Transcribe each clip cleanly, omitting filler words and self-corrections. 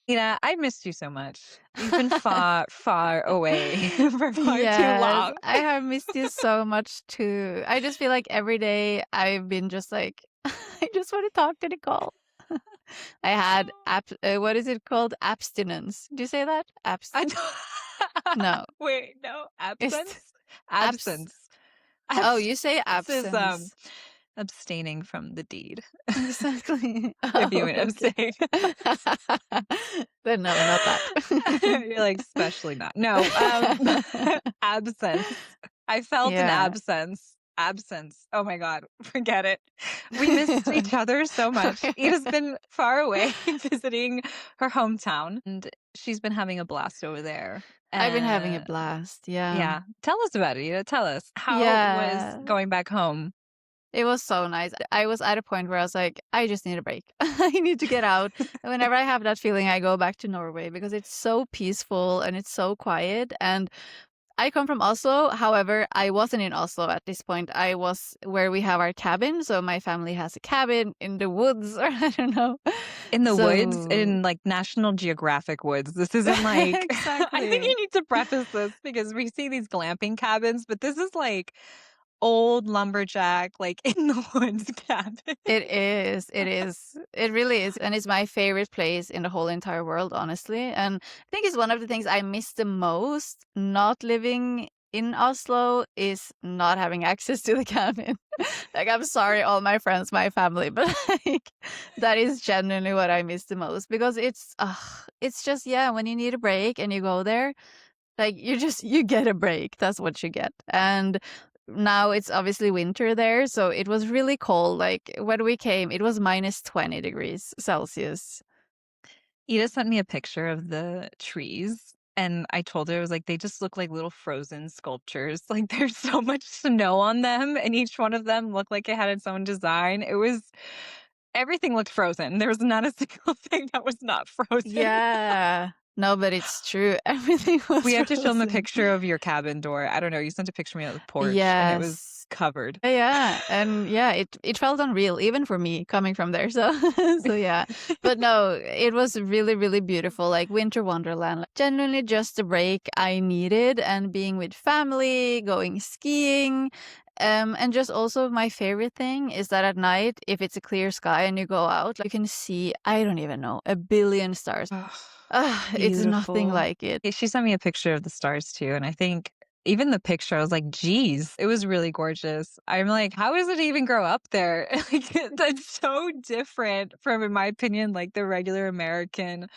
Ina, I missed you so much. You've been far, far away for far too Yes, long. I have missed you so much too. I just feel like every day I've been just like, I just want to talk to Nicole. I had what is it called? Abstinence. Do you say that? I don't No, wait, no, it's absence? abs. Absence. Oh, you say Absence is, absence. abstaining from the deed, Exactly. if you Oh, know what I'm okay. saying. Then no, not that. You're like, "Especially not." No, absence. I felt an Yeah. absence. Absence. Oh my god, forget it. We missed each other so much. Ida's been far away visiting her hometown, and she's been having a blast over there. I've been having a And blast. Yeah. yeah, tell us about it, Ida. Tell us. How was Yeah. going back home? It was so nice. I was at a point where I was like, I just need a break. I need to get out. And whenever I have that feeling, I go back to Norway because it's so peaceful and it's so quiet. And I come from Oslo. However, I wasn't in Oslo at this point. I was where we have our cabin. So my family has a cabin in the woods, or I don't know. In the woods, So in, like, National Geographic woods. This isn't like I think exactly. you need to preface this because we see these glamping cabins, but this is, like, old lumberjack, like, in the woods cabin. It is. It is. It really is. And it's my favorite place in the whole entire world, honestly. And I think it's one of the things I miss the most not living in Oslo is not having access to the cabin. Like, I'm sorry, all my friends, my family, but like, that is genuinely what I miss the most because it's just, yeah, when you need a break and you go there, like you get a break. That's what you get. And now it's obviously winter there, so it was really cold. Like when we came, it was minus 20 degrees Celsius. Ida sent me a picture of the trees, and I told her, I was like, "They just look like little frozen sculptures." Like, there's so much snow on them, and each one of them looked like it had its own design. It was everything looked frozen. There was not a single thing that was not frozen. Yeah. No, but it's true. Everything was We have to show 'em a frozen. picture of your cabin door. I don't know, you sent a picture of me on the porch, and it was Yes. covered. Yeah, and yeah, it felt unreal even for me coming from there. So so yeah. But no, it was really really beautiful, like winter wonderland. Like, genuinely just a break I needed and being with family, going skiing. And just also my favorite thing is that at night, if it's a clear sky and you go out, like, you can see, I don't even know, a billion stars. Ugh, It's nothing beautiful. like it. Yeah, she sent me a picture of the stars too, and I think even the picture, I was like, "Geez," it was really gorgeous. I'm like, "How does it even grow up there?" Like, that's so different from, in my opinion, like, the regular American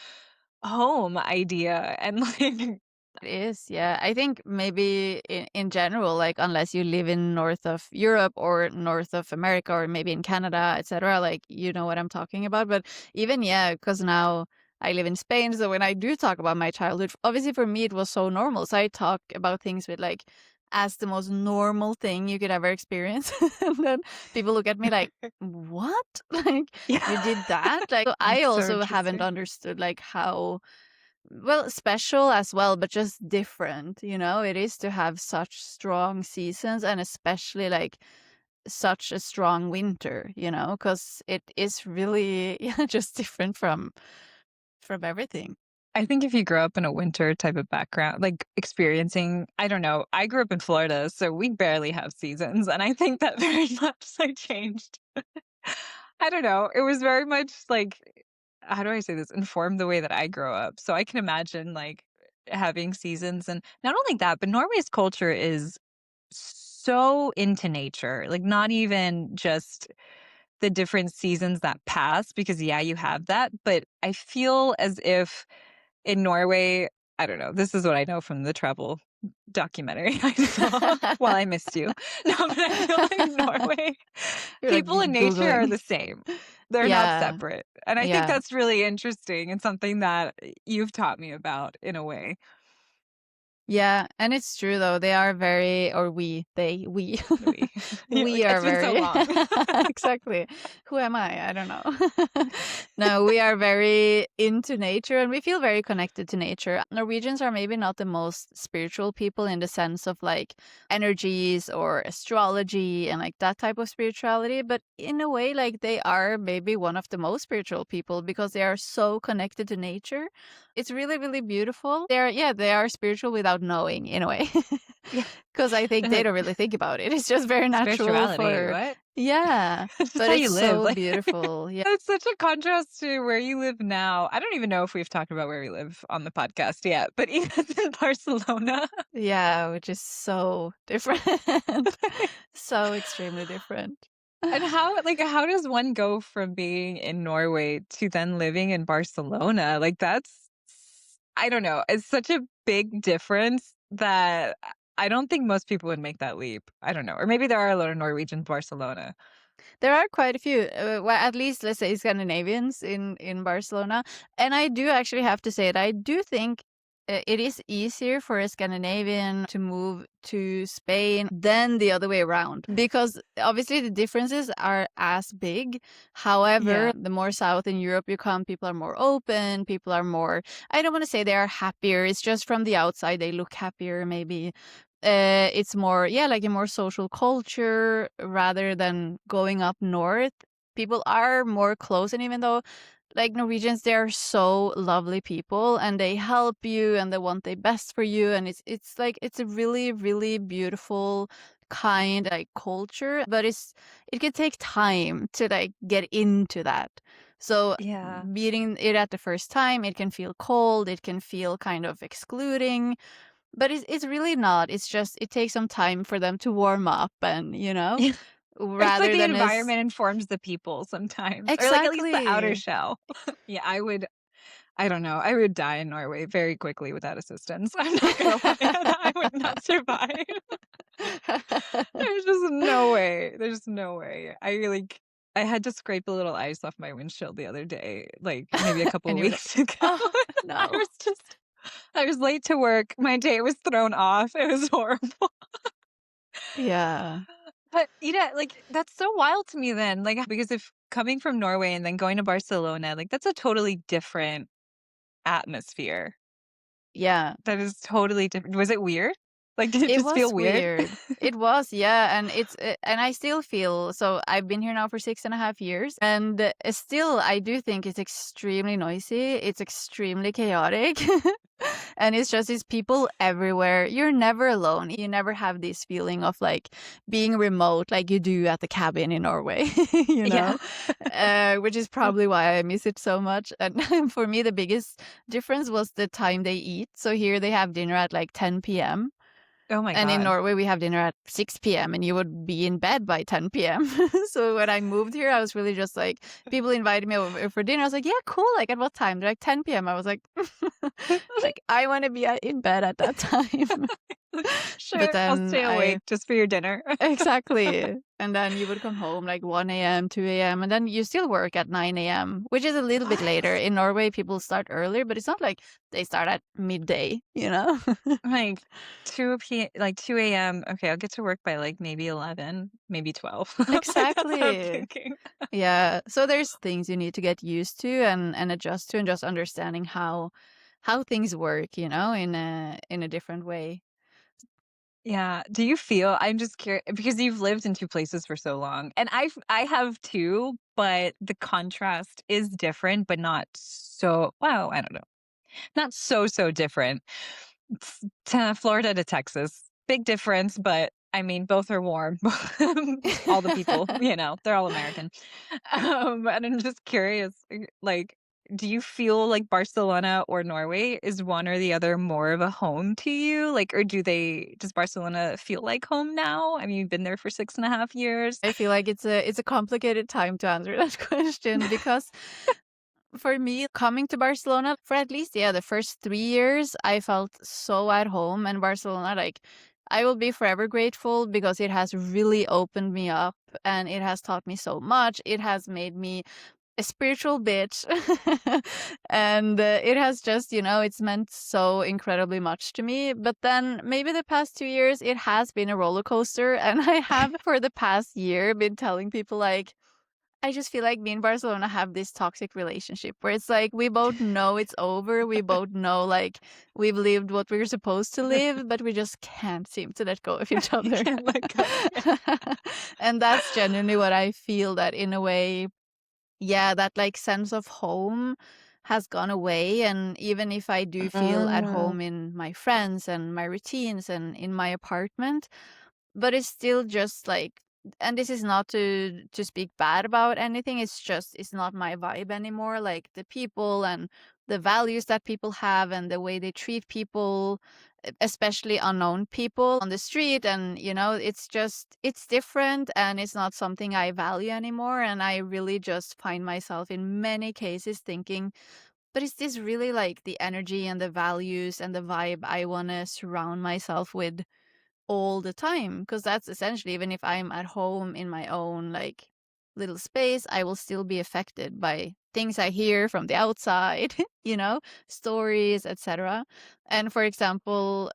home idea, and, like It is, yeah. I think maybe in general, like unless you live in north of Europe or north of America or maybe in Canada, etc., like you know what I'm talking about. But even yeah, because now I live in Spain, so when I do talk about my childhood, obviously for me it was so normal. So I talk about things with like as the most normal thing you could ever experience. And then people look at me like, "What? Like you Yeah. did that?" Like so I That's so also haven't interesting. understood like how well, special as well, but just different, you know? It is to have such strong seasons and especially like such a strong winter, you know, because it is really yeah, just different from everything. I think if you grow up in a winter type of background, like experiencing, I don't know, I grew up in Florida, so we barely have seasons. And I think that very much like changed. I don't know. It was very much like, how do I say this? Informed the way that I grow up. So I can imagine like having seasons. And not only that, but Norway's culture is so into nature, like not even just the different seasons that pass, because yeah, you have that. But I feel as if in Norway, I don't know, this is what I know from the travel documentary I saw while I missed you. No, but I feel like Norway, You're like people and nature are Googling. the same. They're not Yeah, separate. And I think yeah. that's really interesting and something that you've taught me about in a way. Yeah, and it's true though. They are very, or we, We yeah, we like, are it's been so very, long. exactly. Who am I? I don't know. No, we are very into nature and we feel very connected to nature. Norwegians are maybe not the most spiritual people in the sense of like energies or astrology and like that type of spirituality, but in a way, like they are maybe one of the most spiritual people because they are so connected to nature. It's really, really beautiful. They are spiritual without knowing in a way. Yeah. Because I think They're they like, don't really think about it. It's just very natural "Spirituality, for what?" yeah, It's just but how it's you live, so like beautiful. Yeah. that's such a contrast to where you live now. I don't even know if we've talked about where we live on the podcast yet, but even in Barcelona. Yeah, which is so different. So extremely different. And how does one go from being in Norway to then living in Barcelona? Like, that's I don't know, it's such a big difference that I don't think most people would make that leap. I don't know, or maybe there are a lot of Norwegians in Barcelona. There are quite a few, well, at least let's say Scandinavians in Barcelona, and I do actually have to say it. I do think it is easier for a Scandinavian to move to Spain than the other way around because obviously the differences are as big. However, Yeah. the more south in Europe you come, people are more open. People are more. I don't want to say they are happier. It's just from the outside they look happier, maybe. It's more, yeah, like a more social culture rather than going up north. People are more close, and even though, like Norwegians, they are so lovely people, and they help you, and they want the best for you, and it's like it's a really really beautiful kind like culture, but it can take time to like get into that. So Yeah. meeting it at the first time, it can feel cold, it can feel kind of excluding, but it's really not. It's just it takes some time for them to warm up and, Yeah. It's like rather the than as environment informs the people sometimes, or like at least the outer exactly. shell. Yeah, I don't know, I would die in Norway very quickly without assistance. I'm not gonna lie, I would not survive. There's just no way. There's no way. I had to scrape a little ice off my windshield the other day, like maybe a couple And of you're like, weeks ago. "Oh, I no." was just I was late to work. My day was thrown off. It was horrible. Yeah. But like that's so wild to me then. Like because if coming from Norway and then going to Barcelona, like that's a totally different atmosphere. Yeah. That is totally different. Was it weird? Like did it It just feel was weird? weird. It was, yeah, and and I still feel so. I've been here now for 6.5 years, and still, I do think it's extremely noisy. It's extremely chaotic, and it's just these people everywhere. You're never alone. You never have this feeling of like being remote, like you do at the cabin in Norway, Yeah. which is probably why I miss it so much. And for me, the biggest difference was the time they eat. So here they have dinner at like 10 p.m. Oh my And in god. Norway, we have dinner at 6 p.m. and you would be in bed by 10 p.m. So when I moved here, I was really just like, people invited me over for dinner. I was like, yeah, cool. Like at what time? They're like 10 p.m. I was like, like I want to be in bed at that time. But Sure, I'll then stay awake just for your dinner. exactly. And then you would come home like 1 a.m., 2 a.m., and then you still work at 9 a.m., which is a little bit later. What? In Norway, people start earlier, but it's not like they start at midday? Like 2 AM, okay, I'll get to work by, like, maybe 11, maybe 12. Like, that's what I'm Exactly. thinking. Yeah, so there's things you need to get used to and adjust to, and just understanding how things work, in a different way. Yeah, do you feel I'm just curious because you've lived in 2 places for so long, and I have too, but the contrast is different, but not so well, I don't know, not so different. Florida to Texas. Big difference, but I mean, both are warm. All the people, they're all American. And I'm just curious, like, do you feel like Barcelona or Norway is one or the other more of a home to you? Like, or does Barcelona feel like home now? I mean, you've been there for 6.5 years. I feel like it's a complicated time to answer that question because for me, coming to Barcelona for at least, yeah, the first 3 years, I felt so at home. And Barcelona, like, I will be forever grateful because it has really opened me up and it has taught me so much. It has made me a spiritual bitch. And it has just, it's meant so incredibly much to me. But then maybe the past 2 years, it has been a roller coaster. And I have for the past year been telling people, like, I just feel like me and Barcelona have this toxic relationship where it's like we both know it's over. We both know, like, we've lived what we're supposed to live, but we just can't seem to let go of each You other. can't let go. Yeah. And that's genuinely what I feel, that in a way, yeah, that like sense of home has gone away. And even if I do feel at Mm. home in my friends and my routines and in my apartment, but it's still just like, and this is not to speak bad about anything, it's just it's not my vibe anymore. Like the people and the values that people have and the way they treat people, especially unknown people on the street, and it's just it's different, and it's not something I value anymore. And I really just find myself in many cases thinking, but is this really like the energy and the values and the vibe I want to surround myself with all the time? Because that's essentially, even if I'm at home in my own like little space, I will still be affected by things I hear from the outside, stories, etc. And for example,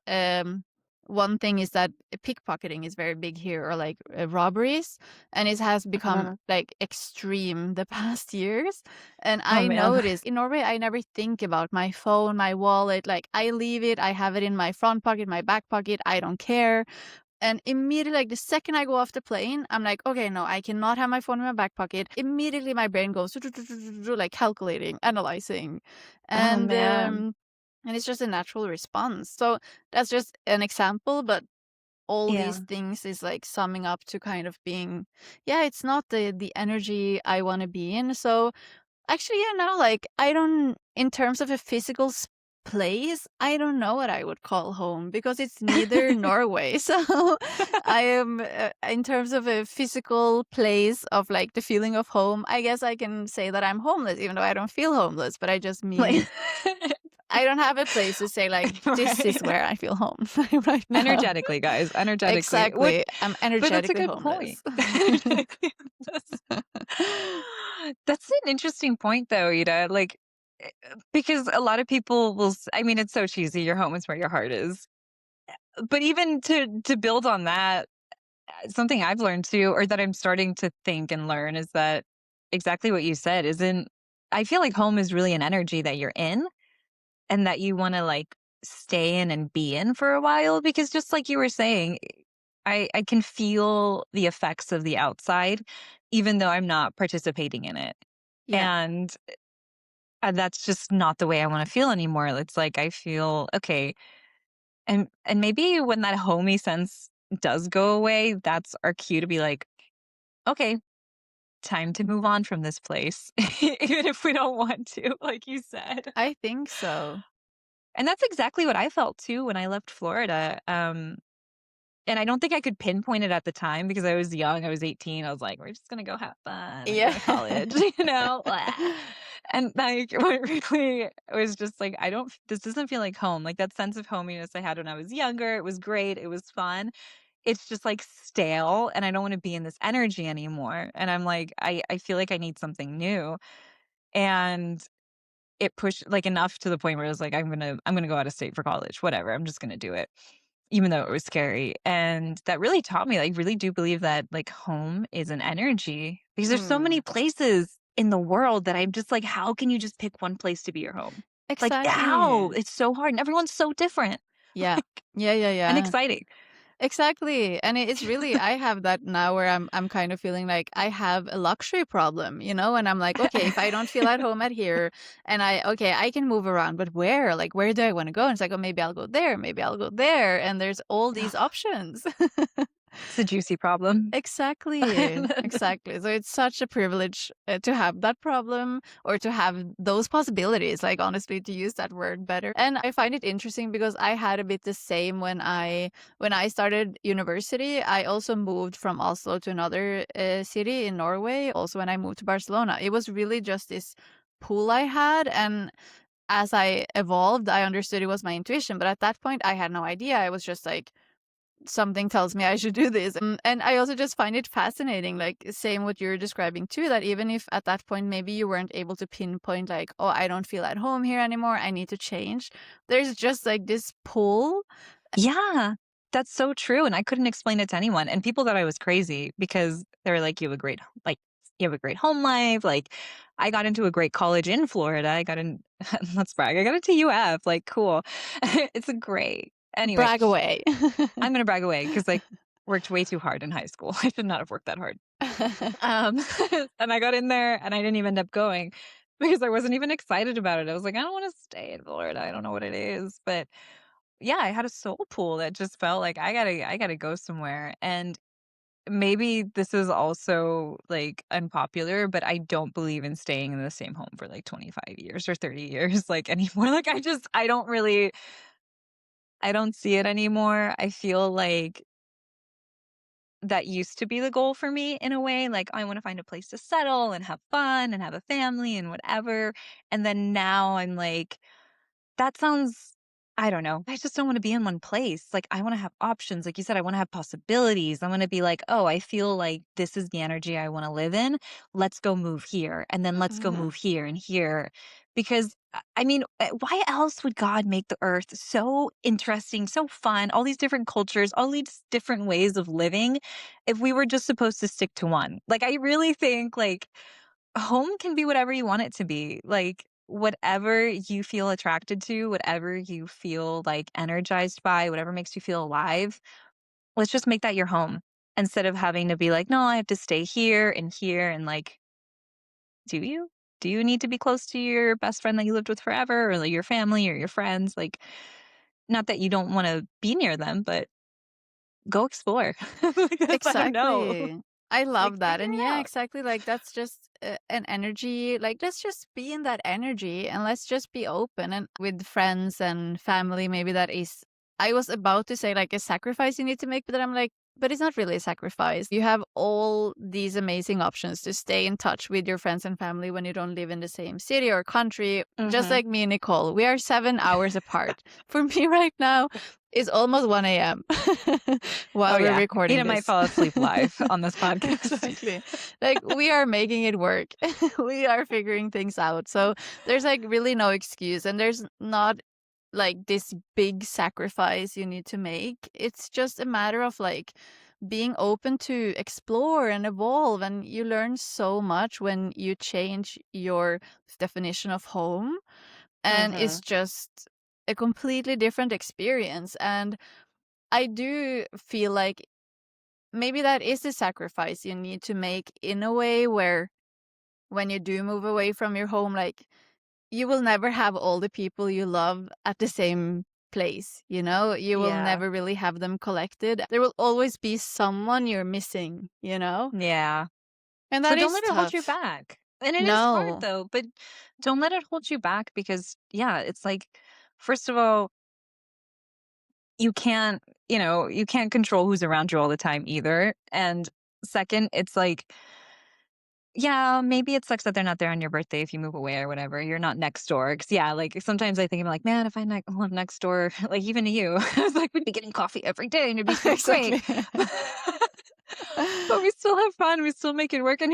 one thing is that pickpocketing is very big here, or like robberies, and it has become Mhm. like extreme the past years. And Oh, I man. noticed in Norway, I never think about my phone, my wallet. Like I leave it, I have it in my front pocket, my back pocket, I don't care. And immediately, like the second I go off the plane, I'm like, okay, no, I cannot have my phone in my back pocket. Immediately, my brain goes like calculating, analyzing, Oh, and man. um, and it's just a natural response. So that's just an example, but all these Yeah. things is like summing up to kind of being, yeah, it's not the energy I want to be in. So actually, yeah, no, like I don't, in terms of a physical place, I don't know what I would call home because it's neither Norway. So I am, in terms of a physical place of like the feeling of home, I guess I can say that I'm homeless, even though I don't feel homeless, but I just Like mean I don't have a place to say, like, this is right. where I feel home right now. Energetically, guys, energetically. What Exactly. I'm but that's a energetically good point. homeless. Energetically. That's that's an interesting point though, Ida, like, because a lot of people will I mean, it's so cheesy, your home is where your heart is. But even to build on that, something I've learned too, or that I'm starting to think and learn is that exactly what you said isn't I feel like home is really an energy that you're in and that you wanna, like, stay in and be in for a while because just like you were saying, I can feel the effects of the outside even though I'm not participating in it. Yeah, And, that's just not the way I wanna feel anymore. It's like I feel, okay, and maybe when that homey sense does go away, that's our cue to be like, "Okay, time to move on from this place," even if we don't want to, like you said. I think so. And that's exactly what I felt too when I left Florida, and I don't think I could pinpoint it at the time because I was young, I was 18, I was like, "We're just gonna go have fun and go Yeah. to college," you know? And, like, what really was just like, I don't this doesn't feel like home, like, that sense of hominess I had when I was younger, it was great, it was fun. It's just, like, stale, and I don't wanna be in this energy anymore, and I'm like, I feel like I need something new, and it pushed like, enough to the point where I was like, I'm gonna go out of state for college, whatever, I'm just gonna do it, even though it was scary, and that really taught me, like, really do believe that, like, home is an energy, because there's so many Mm. places in the world that I'm just like, "How can you just pick one place to be your home?" Like, how? Exactly. It's so hard, and everyone's so different, Yeah. like, Yeah, yeah, and yeah. exciting. Exactly. And it's really, I have that now where I'm kind of feeling like I have a luxury problem, and I'm like, okay, if I don't feel at home at here, and I can move around, but where? Like, where do I want to go? And it's like, oh, maybe I'll go there, maybe I'll go there. And there's all these options. It's a juicy problem. Exactly, exactly. So it's such a privilege to have that problem, or to have those possibilities, like honestly, to use that word better. And I find it interesting because I had a bit the same when I started university. I also moved from Oslo to another city in Norway. Also, when I moved to Barcelona, it was really just this pull I had, and as I evolved, I understood it was my intuition. But at that point, I had no idea. I was just like, something tells me I should do this. And I also just find it fascinating, like same what you're describing too, that even if at that point maybe you weren't able to pinpoint like, oh, I don't feel at home here anymore, I need to change. There's just like this pull. Yeah, that's so true, and I couldn't explain it to anyone, and people thought I was crazy because they were like, "You have a great you have a great home life." Like, I got into a great college in Florida. I got in let's brag, I got into UF, like, cool. It's a great anyway, Brag away. I'm gonna brag away because I worked way too hard in high school. I should not have worked that hard. Um, and I got in there, and I didn't even end up going because I wasn't even excited about it. I was like, "I don't wanna stay in Florida. I don't know what it is," but yeah, I had a soul pool that just felt like I gotta go somewhere. And maybe this is also like unpopular, but I don't believe in staying in the same home for like 25 years or 30 years like anymore. Like I don't really I don't see it anymore. I feel like that used to be the goal for me in a way. Like I want to find a place to settle and have fun and have a family and whatever. And then now I'm like that sounds I don't know. I just don't wanna be in one place. Like, I wanna have options. Like you said, I wanna have possibilities. I wanna be like, "Oh, I feel like this is the energy I wanna live in. Let's go move here, and then let's go Mhm. move here and here." Because, I mean, why else would God make the earth so interesting, so fun, all these different cultures, all these different ways of living, if we were just supposed to stick to one? Like, I really think, like, home can be whatever you want it to be. Like, whatever you feel attracted to, whatever you feel, like, energized by, whatever makes you feel alive, let's just make that your home instead of having to be like, "No, I have to stay here," and, like, do you? Do you need to be close to your best friend that you lived with forever or, like, your family or your friends? Like, not that you don't wanna be near them, but go explore. Because I don't know. Exactly. I Like, love that. figure And it yeah, out. exactly. Like that's just an energy. Like let's just be in that energy and let's just be open and with friends and family. Maybe that is, I was about to say like a sacrifice you need to make, but then I'm like, but it's not really a sacrifice. You have all these amazing options to stay in touch with your friends and family when you don't live in the same city or country. Just Mhm. like me and Nicole, we are 7 hours apart. For me right now, it's almost 1 a.m. Oh, while we're yeah. recording Eden might this. fall asleep live on this podcast. Exactly. Like we are making it work. We are figuring things out. So there's like really no excuse and there's not like this big sacrifice you need to make. It's just a matter of like being open to explore and evolve and you learn so much when you change your definition of home and it's Mhm. just a completely different experience and I do feel like maybe that is a sacrifice you need to make in a way where when you do move away from your home, like you will never have all the people you love at the same place, you know? You will Yeah. never really have them collected. There will always be someone you're missing, you know? Yeah. And So that don't is let it hold you tough. back. And it is hard No. though, but don't let it hold you back because yeah, it's like first of all, you can't, you can't control who's around you all the time either. And second, it's like yeah, maybe it sucks that they're not there on your birthday if you move away or whatever. You're not next door. 'Cause yeah, like sometimes I think I'm like, man, if I live next door, like even to you, I was like, we'd be getting coffee every day and it'd be so great. Exactly. But we still have fun, we still make it work, and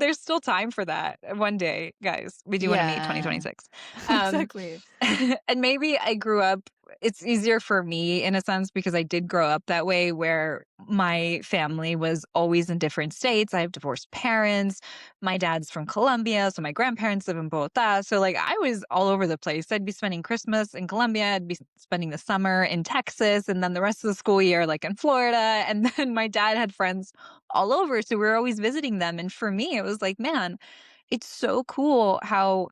there's still time for that. One day, guys, we do wanna meet Yeah. 2026. Um, Exactly. and maybe I grew up it's easier for me in a sense because I did grow up that way where my family was always in different states. I have divorced parents. My dad's from Colombia, so my grandparents live in Bogota. So, like, I was all over the place. I'd be spending Christmas in Colombia, I'd be spending the summer in Texas, and then the rest of the school year, like, in Florida. And then my dad had friends all over, so we were always visiting them. And for me, it was like, man, it's so cool how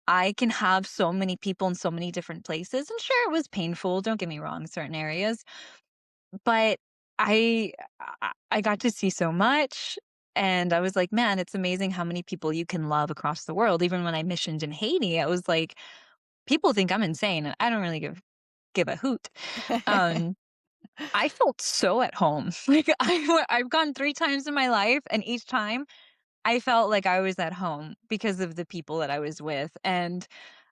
I can have so many people in so many different places. And sure, it was painful, don't get me wrong, in certain areas, but I I got to see so much, and I was like, "Man, it's amazing how many people you can love across the world." Even when I missioned in Haiti, I was like, "People think I'm insane, and I don't really give a hoot." Um, I felt so at home. Like, I've gone 3 times in my life, and each time I felt like I was at home because of the people that I was with, and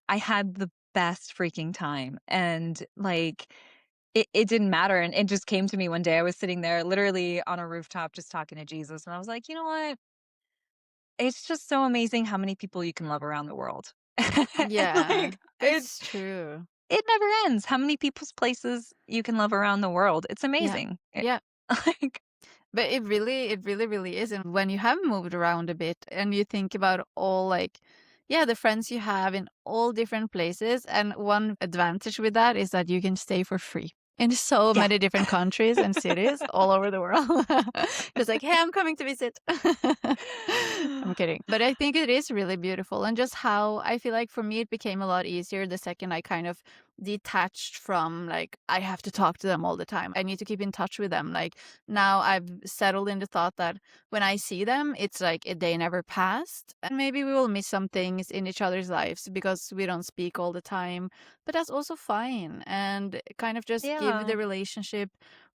I had the best freaking time, and, like, it didn't matter, and it just came to me one day. I was sitting there literally on a rooftop just talking to Jesus, and I was like, "You know what? It's just so amazing how many people you can love around the world." And, Yeah, like, it's true. it never ends. How many people's places you can love around the world. It's Yeah. amazing. It Yeah. like But it really, really is. And when you have moved around a bit and you think about all like, yeah, the friends you have in all different places. And one advantage with that is that you can stay for free in so yeah. many different countries and cities all over the world. Just like, hey, I'm coming to visit. I'm kidding. But I think it is really beautiful. And just how I feel like for me, it became a lot easier the second I kind of detached from like, I have to talk to them all the time. I need to keep in touch with them. Like, now I've settled in the thought that when I see them, it's like a day never passed. And maybe we will miss some things in each other's lives because we don't speak all the time. But that's also fine. And kind of just give Yeah. the relationship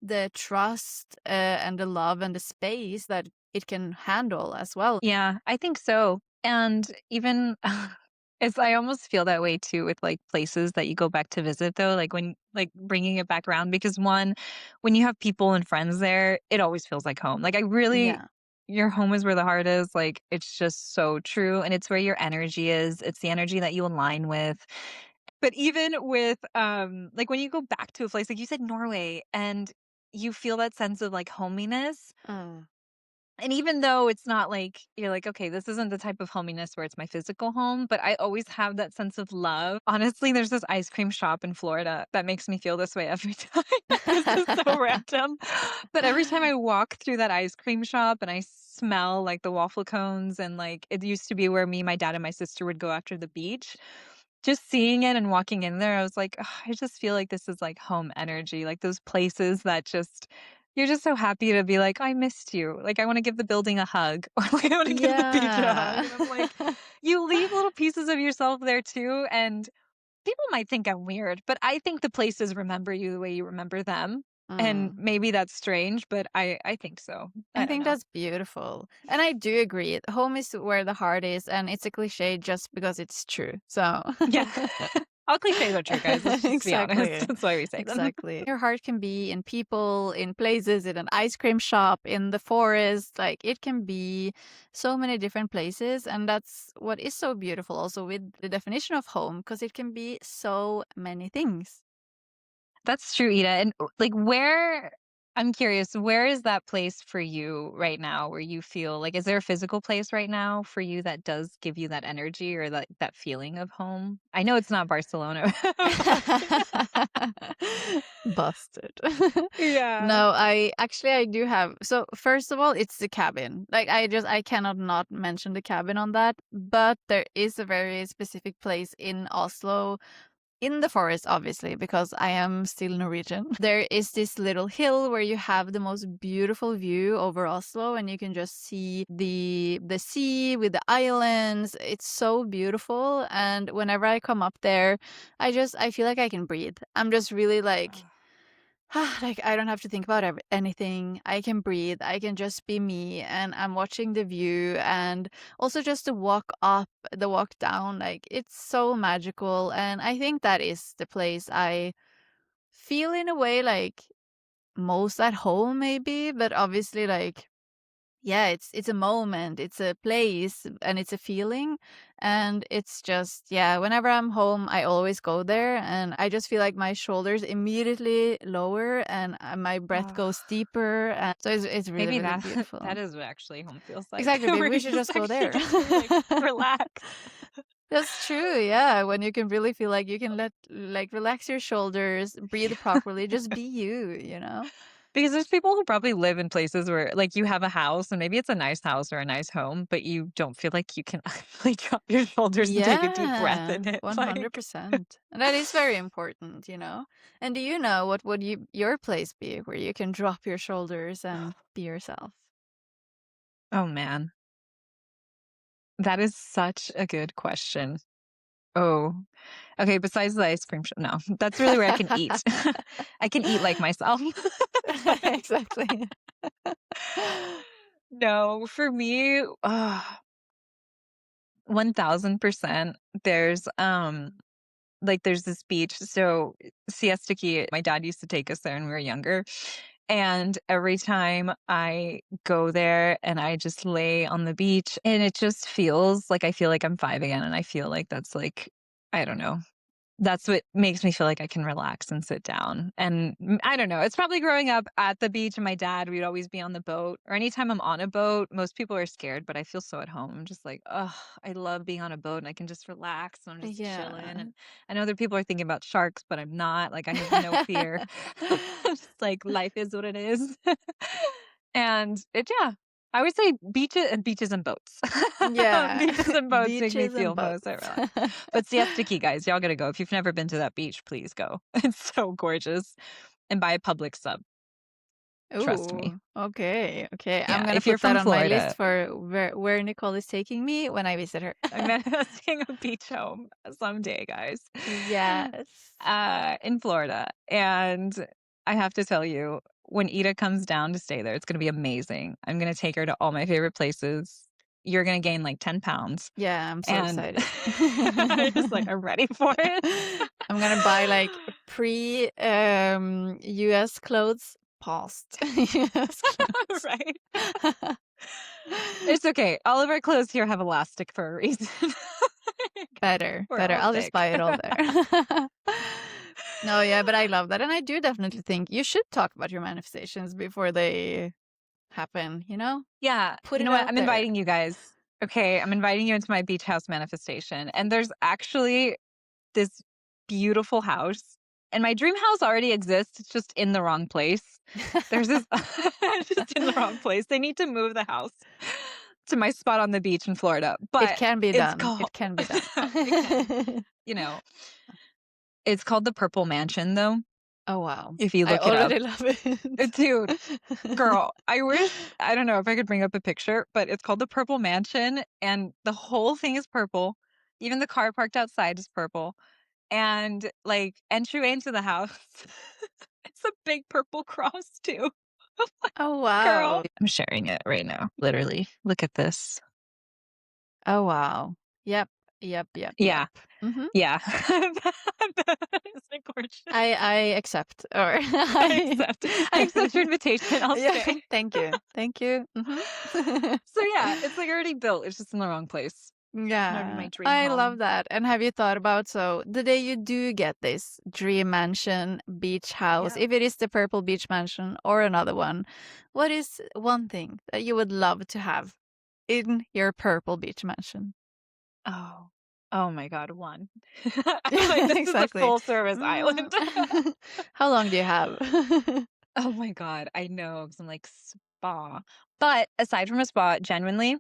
the trust and the love and the space that it can handle as well. Yeah, I think so. And even it's I almost feel that way too with like places that you go back to visit though, like when like bringing it back around because one, when you have people and friends there, it always feels like home. Like I really Yeah. your home is where the heart is. Like it's just so true and it's where your energy is. It's the energy that you align with. But even with like when you go back to a place like you said Norway and you feel that sense of like hominess Mm. and even though it's not like you're like, "Okay, this isn't the type of hominess where it's my physical home," but I always have that sense of love. Honestly, there's this ice cream shop in Florida that makes me feel this way every time. This is so random. But every time I walk through that ice cream shop and I smell, like, the waffle cones and, like, it used to be where me, my dad, and my sister would go after the beach. Just seeing it and walking in there, I was like, "Ugh, I just feel like this is like home energy, like those places that just you're just so happy to be like, "I missed you." Like, I wanna give the building a hug, or like, I wanna give the beach a hug, Yeah. and I'm like, you leave little pieces of yourself there too, and people might think I'm weird, but I think the places remember you the way you remember them, and Mm. maybe that's strange, but I think so. I I don't think know. that's beautiful. And I do agree. Home is where the heart is, and it's a cliche just because it's true. So Yeah. All cliches are true, guys, let's just be honest. exactly. That's why we say them. Exactly. Your heart can be in people, in places, in an ice cream shop, in the forest. Like it can be so many different places. And that's what is so beautiful also with the definition of home, because it can be so many things. That's true, Ida. And like where I'm curious, where is that place for you right now where you feel like is there a physical place right now for you that does give you that energy or that feeling of home? I know it's not Barcelona, but Busted. yeah. No, I do have. So first of all, it's the cabin. Like I cannot not mention the cabin on that, but there is a very specific place in Oslo in the forest, obviously, because I am still Norwegian. There is this little hill where you have the most beautiful view over Oslo, and you can just see the sea with the islands. It's so beautiful, and whenever I come up there, I feel like I can breathe. I'm just really like. Like I don't have to think about anything. I can breathe. I can just be me, and I'm watching the view, and also just the walk up, the walk down. Like it's so magical, and I think that is the place I feel in a way like most at home, maybe. But obviously, like yeah, it's a moment, it's a place, and it's a feeling, and it's just yeah, whenever I'm home, I always go there, and I just feel like my shoulders immediately lower, and my breath Oh, goes deeper, and so it's really, maybe really that beautiful. that is what actually home feels like, Exactly, maybe where we you should just just go actually there. get to like relax. That's true, yeah, when you can really feel like you can relax your shoulders, breathe properly, just be you, you know? Because there's people who probably live in places where, like, you have a house and maybe it's a nice house or a nice home, but you don't feel like you can actually drop your shoulders and take a deep breath Yeah, in it, like 100%. And that is very important, you know? And do you know what would your place be where you can drop your shoulders and be yourself? oh, man. That is such a good question. Oh, okay, besides the ice cream no, that's really where I can eat. I can eat like myself. Like Exactly. no, for me, 1000%, there's, like there's this beach. So Siesta Key, my dad used to take us there when we were younger. And every time I go there and I just lay on the beach and it just feels like I feel like I'm 5 again. And I feel like that's like, I don't know, that's what makes me feel like I can relax and sit down. And I don't know. It's probably growing up at the beach and my dad, we'd always be on the boat. Or anytime I'm on a boat, most people are scared, but I feel so at home. I'm just like, oh, I love being on a boat and I can just relax and I'm just chilling. Yeah. And I know other people are thinking about sharks, but I'm not. Like I have no fear. Just like life is what it is. And yeah. I would say beaches and boats. Yeah. Beaches and boats make me Beaches and feel boats. most at relax. But Siesta Key, guys, y'all gotta go. If you've never been to that beach, please go. It's so gorgeous. And buy a public sub. Trust me. Ooh, okay, okay. I'm Yeah, gonna if you're put that from on my list Florida, for where Nicole is taking me when I visit her. I'm manifesting a beach home someday, guys. Yes. In Florida. And I have to tell you, when Ida comes down to stay there, it's gonna be amazing. I'm gonna take her to all my favorite places. You're gonna gain like 10 pounds. Yeah, I'm so And excited. I just like, I'm ready for it. I'm gonna buy like pre US clothes, past US clothes. Right? It's okay. All of our clothes here have elastic for a reason. Better, We're better. all I'll just thick. buy it all there. No, yeah, but I love that. And I do definitely think you should talk about your manifestations before they happen, you know? Yeah. Put You it know what? out I'm there. inviting you guys. Okay. I'm inviting you into my beach house manifestation. And there's actually this beautiful house. And my dream house already exists. It's just in the wrong place. There's this just in the wrong place. They need to move the house to my spot on the beach in Florida. It But can be it's done. called It can be done. it can, you know, it's called the Purple Mansion though, Oh, wow. if you I look it up. already love it. Dude, girl, I wish I don't know if I could bring up a picture, but it's called the Purple Mansion and the whole thing is purple. Even the car parked outside is purple. And like entryway into the house, it's a big purple cross too. Oh, Girl. wow. I'm sharing it right now. Literally. Look at this. Oh, wow. Yep. Yep. Yep. Yep. Yeah. Mhm. Yeah. Isn't it gorgeous? I accept or I accept your invitation. I'll Yeah. stay. Thank you. Thank you. Mhm. So yeah, it's like already built. It's just in the wrong place. That'd be Yeah, my dream I love home. that. And have you thought about so the day you do get this dream mansion, beach house, Yeah. if it is the purple beach mansion or another one, what is one thing that you would love to have in your purple beach mansion? Oh. Oh my God, one. I'm Yeah, like, this is a exactly. full service island. How long do you have? Oh my God, I know, 'cause I'm like, spa. But aside from a spa, genuinely,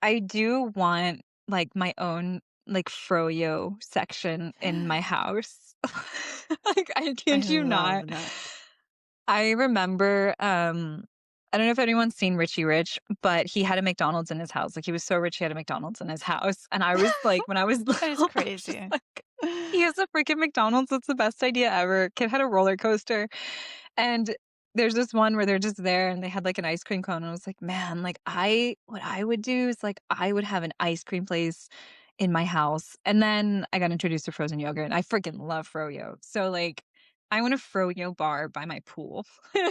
I do want, like, my own, like, fro-yo section in my house. Like, I I kid you not. love that. I remember, I don't know if anyone's seen Richie Rich, but he had a McDonald's in his house. Like, he was so rich, he had a McDonald's in his house, and I was like when I was That is little, I was just crazy. like, "He has a freaking McDonald's, that's the best idea ever." Kid had a roller coaster, and there's this one where they're just there and they had, like, an ice cream cone, and I was like, "Man, like, I what I would do is, like, I would have an ice cream place in my house." And then I got introduced to frozen yogurt, and I freaking love fro-yo. So, like, I want a fro-yo bar by my pool. Full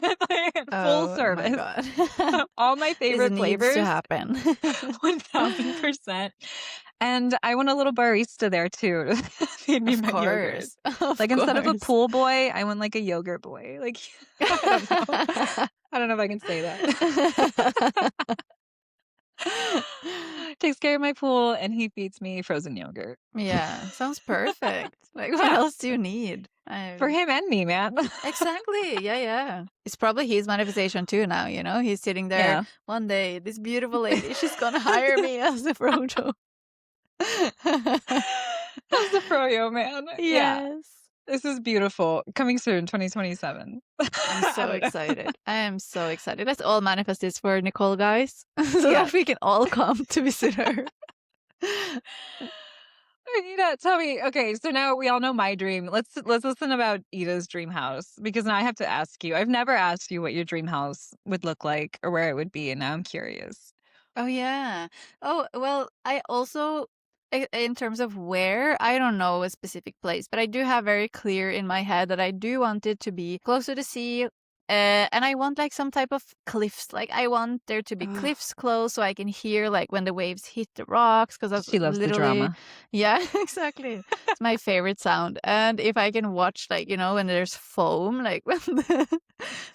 Oh my service. god. All my This favorite needs to flavors, happen. 1000%. And I want a little barista there too to feed me Of my yogurt. course. Of Like, instead of a course. pool boy, I want, like, a yogurt boy. Like, I don't know. I don't know if I can say that. Takes care of my pool, and he feeds me frozen yogurt. Yeah, sounds perfect. Like, what Yeah, else do you need? for him and me, man. Exactly. Yeah, yeah. It's probably his manifestation too now, you know? He's sitting there Yeah. one day, this beautiful lady, she's gonna hire me as a fro-yo. That's the fro-yo, man. Yeah. Yes. This is beautiful. Coming soon, 2027. I'm I so don't know. excited. I am so excited. Let's all manifest this for Nicole, guys, so Yeah. that we can all come to visit her. Ida, tell me. Okay, so now we all know my dream. Let's listen about Ida's dream house because now I have to ask you. I've never asked you what your dream house would look like or where it would be, and now I'm curious. Oh, yeah. Oh, well, I also In terms of where, I don't know a specific place, but I do have very clear in my head that I do want it to be close to the sea. And I want like some type of cliffs. Like I want there to be Ugh, cliffs close so I can hear like when the waves hit the rocks because that's she loves the literally, drama. yeah, exactly. It's my favorite sound. And if I can watch like, when there's foam, like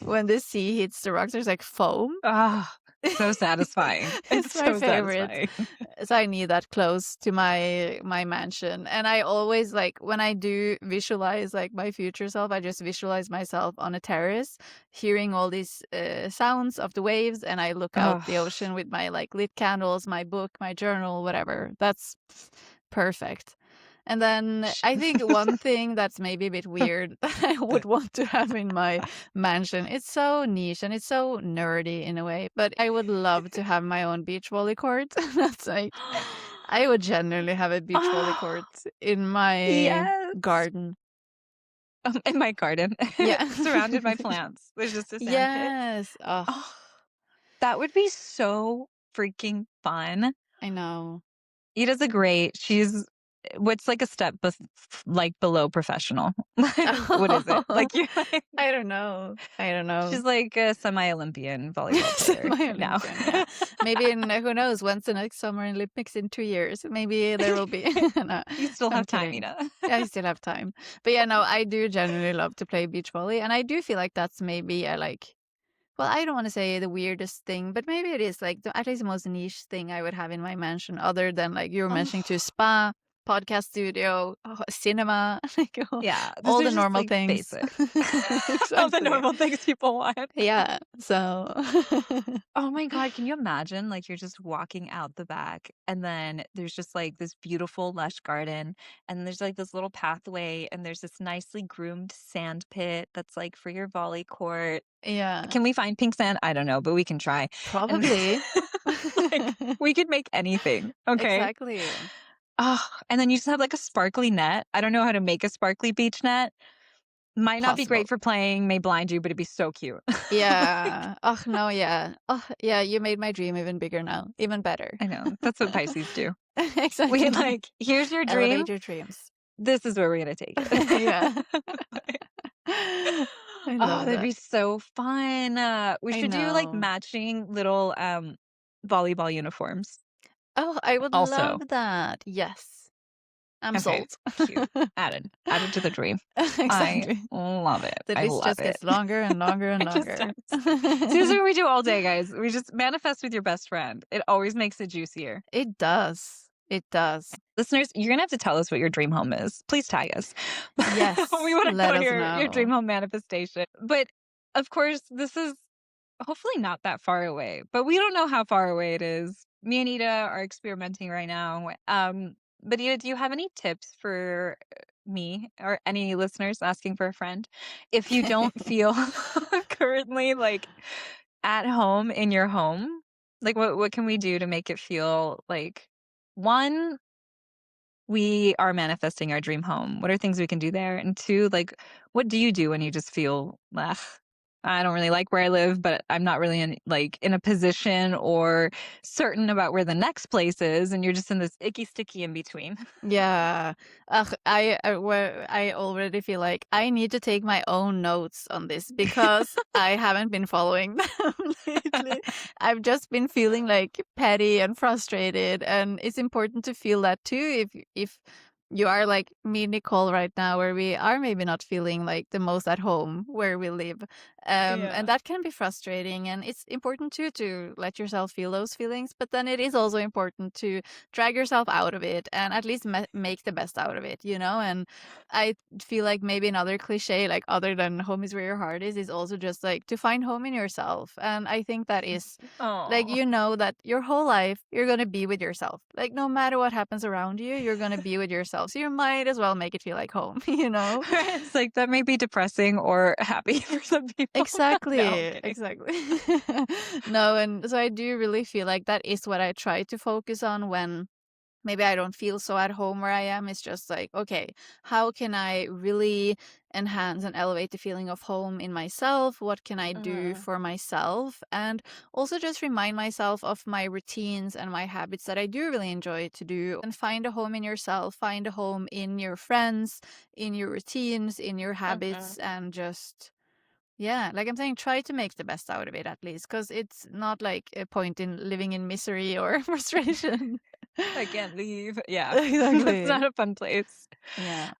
when the sea hits the rocks, there's like foam. Ah, so satisfying. It's It's my so favorite. satisfying. So I need that close to my mansion. And I always like when I do visualize like my future self, I just visualize myself on a terrace, hearing all these sounds of the waves, and I look out Oh, the ocean with my like lit candles, my book, my journal, whatever. That's perfect. And then I think one thing that's maybe a bit weird that I would want to have in my mansion. It's so niche and it's so nerdy in a way, but I would love to have my own beach volley court. That's like, I would genuinely have a beach volley court oh, in my yes. garden. In my garden, Yeah. surrounded by plants. There's just a sand pit. Yes. Oh, Oh, that would be so freaking fun. I know. Ida's a great. She's what's like a step like below professional. What is it? Oh, Like you're like I don't know. I don't know. she's like a semi-Olympian volleyball player now. Semi-Olympian, yeah. Maybe in who knows, when's the next Summer Olympics in 2 years? Maybe there will be. No, You still I'm have time, kidding. Ida. Yeah, I still have time. But yeah, no, I do genuinely love to play beach volley, and I do feel like that's maybe a like. Well, I don't want to say the weirdest thing, but maybe it is like at least the most niche thing I would have in my mansion, other than like you were mentioning to Oh, spa, podcast studio, cinema, like yeah, these all are the just normal like things. basic. All the Exactly. normal things people want. Yeah. So Oh my God, can you imagine? Like you're just walking out the back, and then there's just like this beautiful, lush garden, and there's like this little pathway, and there's this nicely groomed sand pit that's like for your volley court. yeah, Can we find pink sand? I don't know, but we can try. And probably. like we could make anything, okay? Exactly. Oh, and then you just have like a sparkly net. I don't know how to make a sparkly beach net. Might not be Possible. great for playing, may blind you, but it'd be so cute. Like, Yeah. Oh, no, yeah. Oh, yeah, you made my dream even bigger now. Even better. I know. That's what Pisces do. We Exactly. like, here's your dream. Elevate your dreams. This is where we're gonna take Yeah. it. I Oh, love that'd that. be so fun. We I should do like know. matching little volleyball uniforms Oh, I would also. love that. Yes. I'm Okay, sold. cute. Added. Added to the dream. I Exactly. love it. The I list love just it. gets longer and longer and It just longer. does. See, this is what we do all day, guys. We just manifest with your best friend. It always makes it juicier. It does. It does. Listeners, you're gonna have to tell us what your dream home is. Please tag us. We Yes, want to let know us your dream know. home manifestation. But of course, this is hopefully not that far away, but we don't know how far away it is. Me and Ida are experimenting right now. But Ida, do you have any tips for me or any listeners asking for a friend? If you don't feel currently like at home in your home, like what can we do to make it feel like one, we are manifesting our dream home? What are things we can do there? And two, like, what do you do when you just feel, ugh, I don't really like where I live, but I'm not really in a position or certain about where the next place is, and you're just in this icky sticky in between. Yeah. Ugh, I already feel like I need to take my own notes on this because I haven't been following them lately. I've just been feeling like petty and frustrated, and it's important to feel that too if you are like me, Nicole, right now, where we are maybe not feeling like the most at home where we live. And Yeah. that can be frustrating, and it's important too to let yourself feel those feelings, but then it is also important to drag yourself out of it and at least make the best out of it, you know? And I feel like maybe another cliche, like other than home is where your heart is also just like to find home in yourself. And I think that is like, Oh. that your whole life you're going to be with yourself. Like, no matter what happens around you, you're going to be with yourself. So you might as well make it feel like home, you know? It's like that may be depressing or happy for some people. No, I'm Exactly, kidding. exactly. No, and so I do really feel like that is what I try to focus on when maybe I don't feel so at home where I am. It's just like, okay, how can I really enhance and elevate the feeling of home in myself? What can I do Mhm. for myself? And also just remind myself of my routines and my habits that I do really enjoy to do. And find a home in yourself, find a home in your friends, in your routines, in your Mhm. habits, and just yeah, like I'm saying, try to make the best out of it at least, because it's not like a point in living in misery or frustration. I can't leave. Yeah. That's Exactly. not a fun place. Yeah.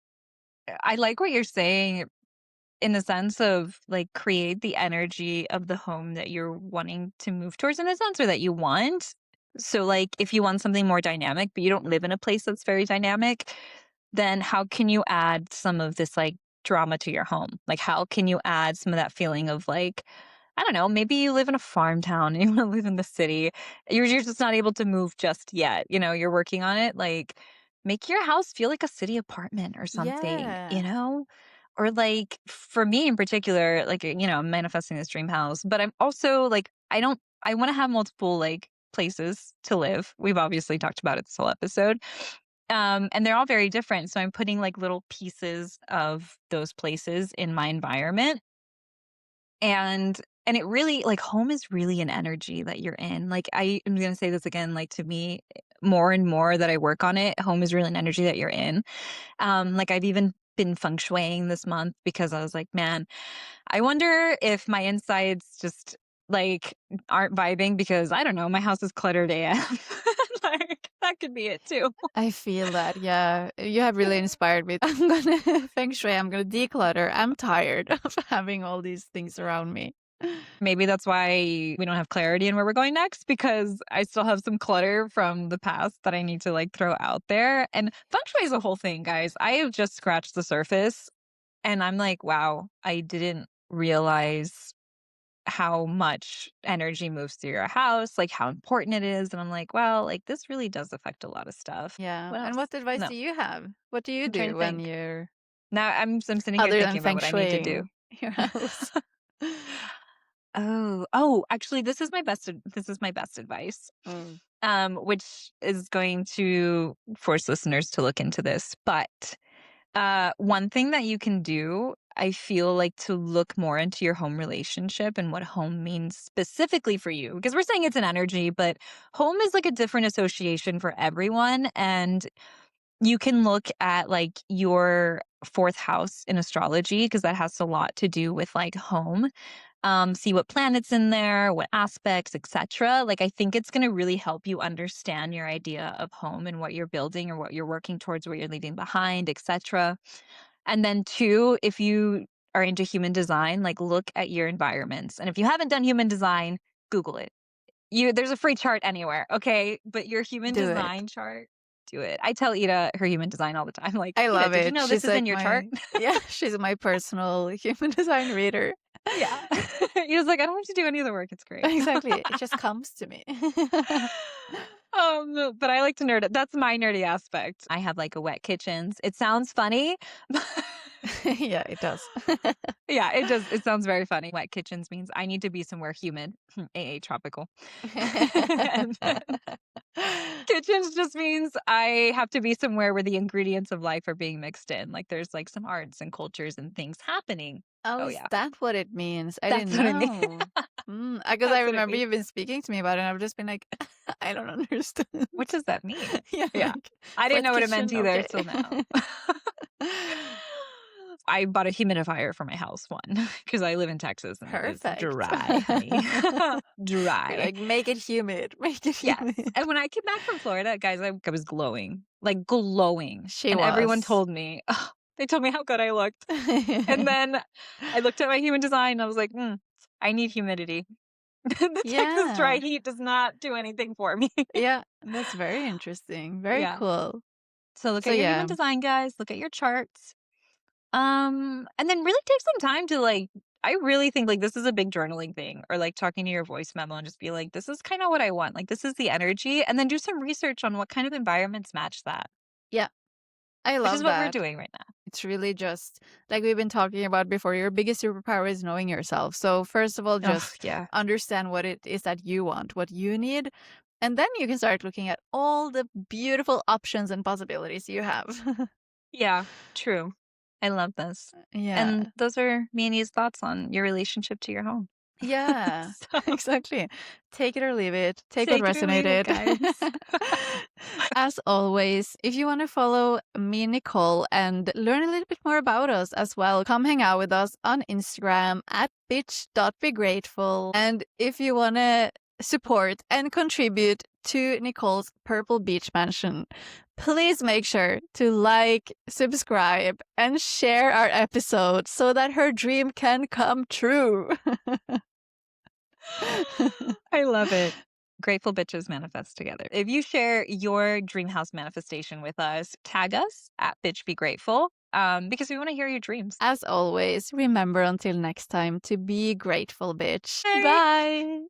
I like what you're saying in the sense of, like, create the energy of the home that you're wanting to move towards in a sense or that you want. So, like, if you want something more dynamic, but you don't live in a place that's very dynamic, then how can you add some of this, like, drama to your home? Like, how can you add some of that feeling of, like, I don't know, maybe you live in a farm town and you wanna live in the city. You're just not able to move just yet, you're working on it, like, make your house feel like a city apartment or something, you Yeah. know? Or, like, for me in particular, like, I'm manifesting this dream house, but I'm also, like, I wanna have multiple, like, places to live. We've obviously talked about it this whole episode. And they're all very different, so I'm putting, like, little pieces of those places in my environment, and it really like, home is really an energy that you're in. Like, I am gonna say this again, like, to me, more and more that I work on it, home is really an energy that you're in. Like, I've even been feng shuiing this month because I was like, "Man, I wonder if my insides just, like, aren't vibing because, I don't know, my house is cluttered AF." Like, that could be it too. I feel that. Yeah. You have really inspired me. I'm gonna feng shui. I'm gonna declutter. I'm tired of having all these things around me. Maybe that's why we don't have clarity in where we're going next because I still have some clutter from the past that I need to, like, throw out there, and feng shui is a whole thing, guys. I have just scratched the surface, and I'm like, "Wow, I didn't realize how much energy moves through your house, like, how important it is," and I'm like, "Well, like, this really does affect a lot of stuff." Yeah. What And else? what advice No, do you have? What do you I'm trying to do when think. you're Now I'm sitting here other than thinking about feng what I need to do. shuiing your house? Actually, this is my best advice, Mm. which is going to force listeners to look into this. But one thing that you can do, I feel like, to look more into your home relationship and what home means specifically for you, because we're saying it's an energy, but home is like a different association for everyone. And you can look at like your fourth house in astrology, because that has a lot to do with like home. See what planets in there, what aspects, etc. Like, I think it's going to really help you understand your idea of home and what you're building or what you're working towards, what you're leaving behind, etc. And then two, if you are into human design, like, look at your environments. And if you haven't done human design, Google it. There's a free chart anywhere, okay? But your human Do it. design chart, do it. I tell Ida her human design all the time. Like, I Ida, love did you it. know this She's is in like your chart? my yeah, she's my personal human design reader. Yeah. He was like, I don't have to do any of the work. It's great. Exactly. It just comes to me. But I like to nerd. That's my nerdy aspect. I have like a wet kitchens. It sounds funny. Yeah, it does. Yeah, it does. It sounds very funny. Wet kitchens means I need to be somewhere humid, aka tropical. And then kitchens just means I have to be somewhere where the ingredients of life are being mixed in. Like, there's like some arts and cultures and things happening. Oh, Oh is yeah, that what it means? I that's didn't what I mean. know. Because I That's what it remember means. you've been speaking to me about it, and I've just been like, I don't understand. What does that mean? Yeah, Yeah, like I didn't wet know what it meant kitchen, either okay. till now. I bought a humidifier for my house one because I live in Texas and it is Perfect. dry, honey. You're Dry. like, make it humid, make it Yes. humid. And when I came back from Florida, guys, I was glowing, like glowing. She And everyone was. told me, they told me how good I looked. And then I looked at my human design and I was like, I need humidity. The Texas dry Yeah. heat does not do anything for me. Yeah, that's very interesting. Very Yeah. cool. So look So at your human yeah. design, guys. Look at your charts. And then really take some time to, like, I really think, like, this is a big journaling thing, or like talking to your voice memo and just be like, this is kind of what I want. Like, this is the energy. And then do some research on what kind of environments match that, Yeah, I which is love what we're that. doing right now. It's really just like we've been talking about before, your biggest superpower is knowing yourself. So first of all, Oh, just yeah. understand what it is that you want, what you need, And then you can start looking at all the beautiful options and possibilities you have. Yeah, true. I love this. And Yeah. those are me and you's thoughts on your relationship to your home. Yeah, So exactly. Take it or leave it. Take what take it or leave it, resonated. guys. As always, if you want to follow me, and Nicole, and learn a little bit more about us as well, come hang out with us on Instagram at bitch.begrateful. And if you want to support and contribute to Nicole's Purple Beach Mansion, please make sure to like, subscribe, and share our episode so that her dream can come true. I love it. Grateful bitches manifest together. If you share your dream house manifestation with us, tag us at bitch be grateful because we want to hear your dreams. As always, remember until next time to be grateful, bitch. Bye. Bye.